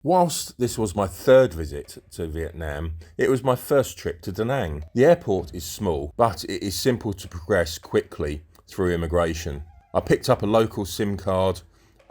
Whilst this was my third visit to Vietnam, it was my first trip to Da Nang. The airport is small, but it is simple to progress quickly through immigration. I picked up a local SIM card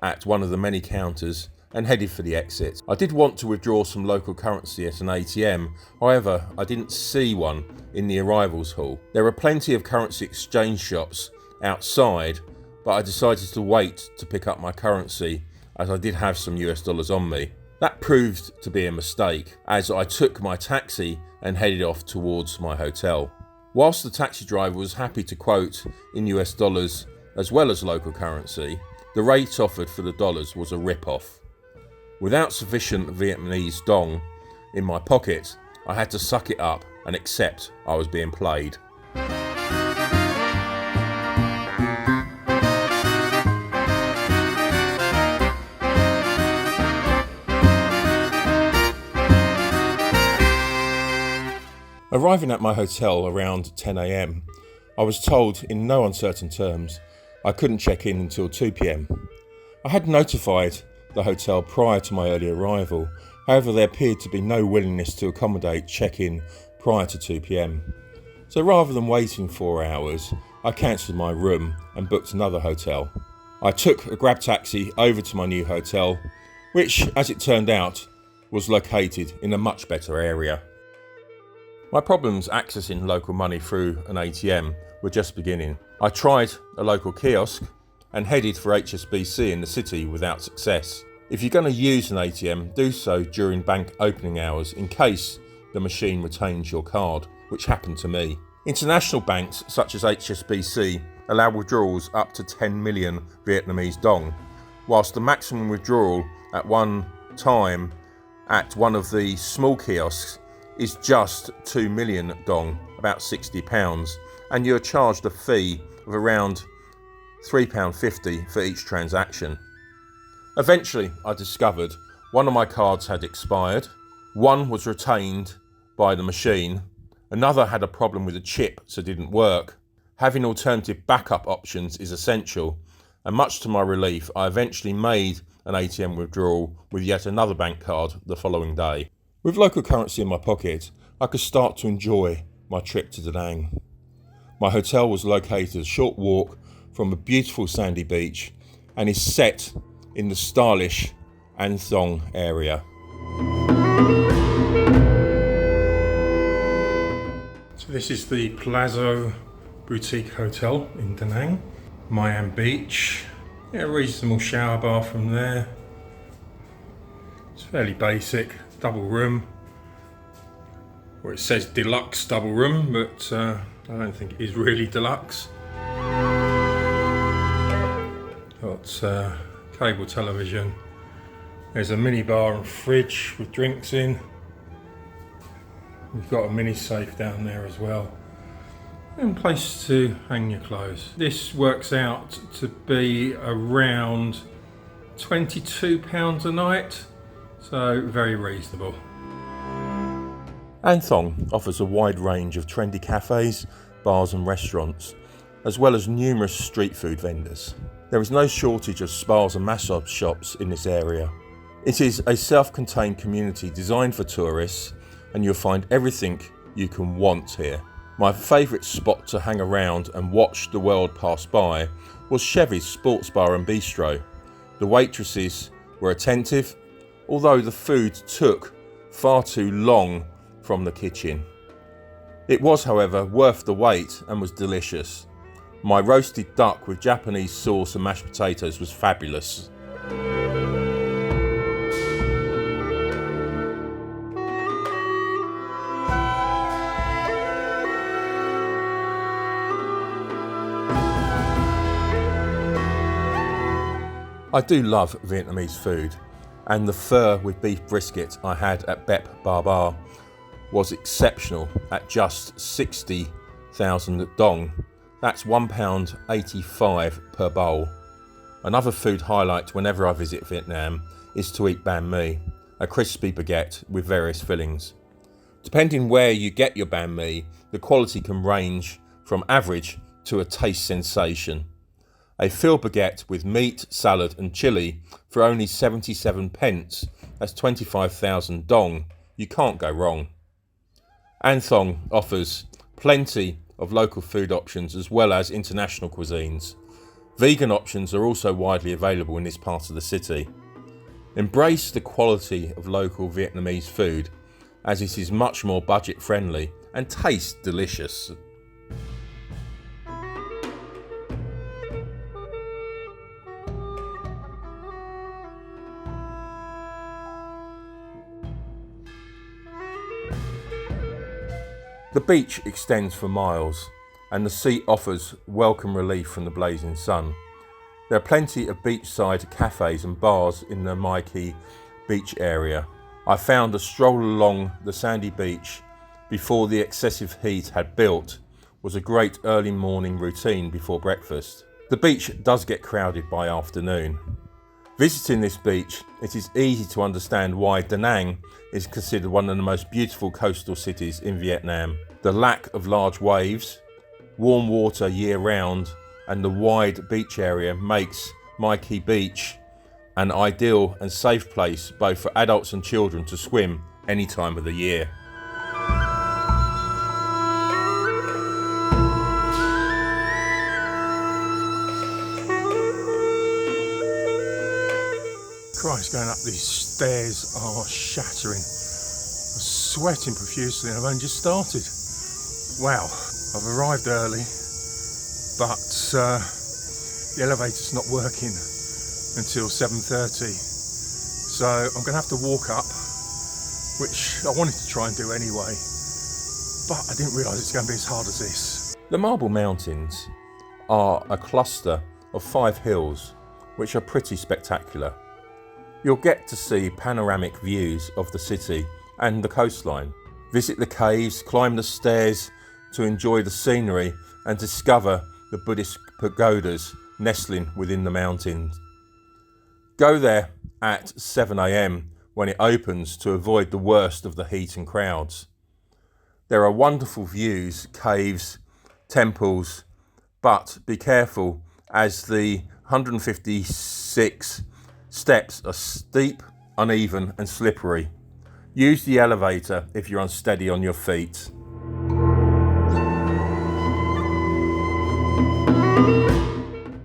at one of the many counters and headed for the exit. I did want to withdraw some local currency at an ATM, however, I didn't see one in the arrivals hall. There were plenty of currency exchange shops outside, but I decided to wait to pick up my currency as I did have some US dollars on me. That proved to be a mistake, as I took my taxi and headed off towards my hotel. Whilst the taxi driver was happy to quote in US dollars as well as local currency, the rate offered for the dollars was a rip-off. Without sufficient Vietnamese dong in my pocket, I had to suck it up and accept I was being played. Arriving at my hotel around 10 a.m, I was told in no uncertain terms I couldn't check in until 2 p.m. I had notified the hotel prior to my early arrival, however there appeared to be no willingness to accommodate check-in prior to 2 p.m. So rather than waiting 4 hours, I cancelled my room and booked another hotel. I took a grab taxi over to my new hotel, which, as it turned out, was located in a much better area. My problems accessing local money through an ATM were just beginning. I tried a local kiosk and headed for HSBC in the city without success. If you're going to use an ATM, do so during bank opening hours in case the machine retains your card, which happened to me. International banks such as HSBC allow withdrawals up to 10 million Vietnamese dong, whilst the maximum withdrawal at one time at one of the small kiosks is just 2 million dong, about £60, and you're charged a fee of around £3.50 for each transaction. Eventually, I discovered one of my cards had expired, one was retained by the machine, another had a problem with a chip so didn't work. Having alternative backup options is essential, and much to my relief, I eventually made an ATM withdrawal with yet another bank card the following day. With local currency in my pocket, I could start to enjoy my trip to Da Nang. My hotel was located a short walk from a beautiful sandy beach and is set in the stylish An Thong area. So this is the Palazzo Boutique Hotel in Da Nang, Mai Beach. Yeah, reasonable shower bathroom there. It's fairly basic. Double room, or it says deluxe double room, but I don't think it is really deluxe. Got cable television. There's a mini bar and fridge with drinks in. We've got a mini safe down there as well, and a place to hang your clothes. This works out to be around £22 a night. So very reasonable. An Thong offers a wide range of trendy cafes, bars and restaurants, as well as numerous street food vendors. There is no shortage of spas and massage shops in this area. It is a self-contained community designed for tourists, and you'll find everything you can want here. My favourite spot to hang around and watch the world pass by was Chevy's Sports Bar and Bistro. The waitresses were attentive, although the food took far too long from the kitchen. It was, however, worth the wait and was delicious. My roasted duck with Japanese sauce and mashed potatoes was fabulous. I do love Vietnamese food, and the pho with beef brisket I had at Bep Bar Bar was exceptional at just 60,000 dong. That's £1.85 per bowl. Another food highlight whenever I visit Vietnam is to eat banh mi, a crispy baguette with various fillings. Depending where you get your banh mi, the quality can range from average to a taste sensation. A filled baguette with meat, salad and chilli for only 77 pence That's 25,000 dong. You can't go wrong. An Thong offers plenty of local food options as well as international cuisines. Vegan options are also widely available in this part of the city. Embrace the quality of local Vietnamese food, as it is much more budget friendly and tastes delicious. The beach extends for miles, and the sea offers welcome relief from the blazing sun. There are plenty of beachside cafes and bars in the Khe Beach area. I found a stroll along the sandy beach before the excessive heat had built was a great early morning routine before breakfast. The beach does get crowded by afternoon. Visiting this beach, it is easy to understand why Da Nang is considered one of the most beautiful coastal cities in Vietnam. The lack of large waves, warm water year-round, and the wide beach area makes Khe Beach an ideal and safe place both for adults and children to swim any time of the year. Christ, going up these stairs are shattering. I'm sweating profusely and I've only just started. Wow, I've arrived early, but the elevator's not working until 7:30. So I'm going to have to walk up, which I wanted to try and do anyway, but I didn't realise it's going to be as hard as this. The Marble Mountains are a cluster of 5 hills, which are pretty spectacular. You'll get to see panoramic views of the city and the coastline. Visit the caves, climb the stairs to enjoy the scenery and discover the Buddhist pagodas nestling within the mountains. Go there at 7 a.m. when it opens to avoid the worst of the heat and crowds. There are wonderful views, caves, temples, but be careful as the 156 steps are steep, uneven and slippery. Use the elevator if you're unsteady on your feet.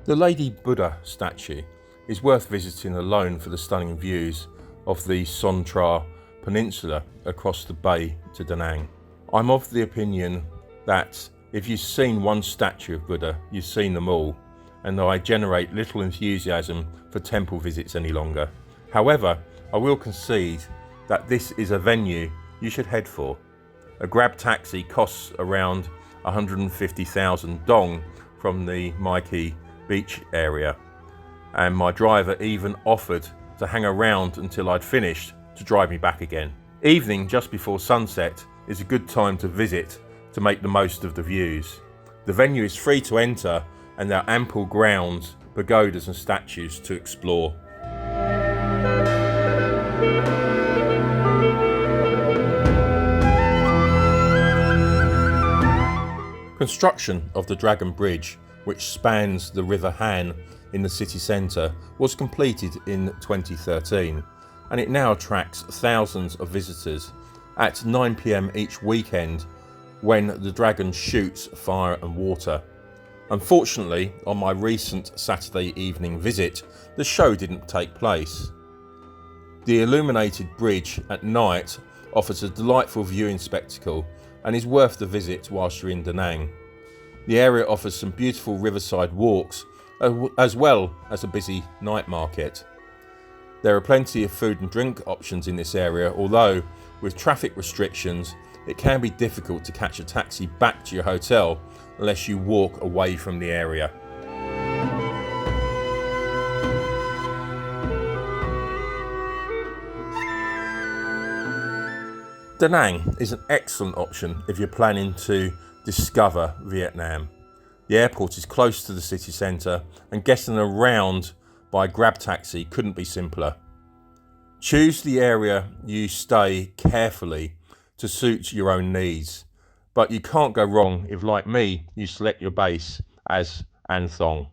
The Lady Buddha statue is worth visiting alone for the stunning views of the Son Tra Peninsula across the bay to Da Nang. I'm of the opinion that if you've seen one statue of Buddha, you've seen them all, and I generate little enthusiasm for temple visits any longer. However, I will concede that this is a venue you should head for. A grab taxi costs around 150,000 dong from the Khe Beach area, and my driver even offered to hang around until I'd finished to drive me back again. Evening just before sunset is a good time to visit to make the most of the views. The venue is free to enter and there are ample grounds, pagodas and statues to explore. Construction of the Dragon Bridge, which spans the River Han in the city centre, was completed in 2013, and it now attracts thousands of visitors at 9 p.m. each weekend when the dragon shoots fire and water. Unfortunately, on my recent Saturday evening visit, the show didn't take place. The illuminated bridge at night offers a delightful viewing spectacle and is worth the visit whilst you're in Da Nang. The area offers some beautiful riverside walks as well as a busy night market. There are plenty of food and drink options in this area, although with traffic restrictions it can be difficult to catch a taxi back to your hotel unless you walk away from the area. Da Nang is an excellent option if you're planning to discover Vietnam. The airport is close to the city centre and getting around by grab taxi couldn't be simpler. Choose the area you stay carefully to suit your own needs, but you can't go wrong if, like me, you select your base as An Thong.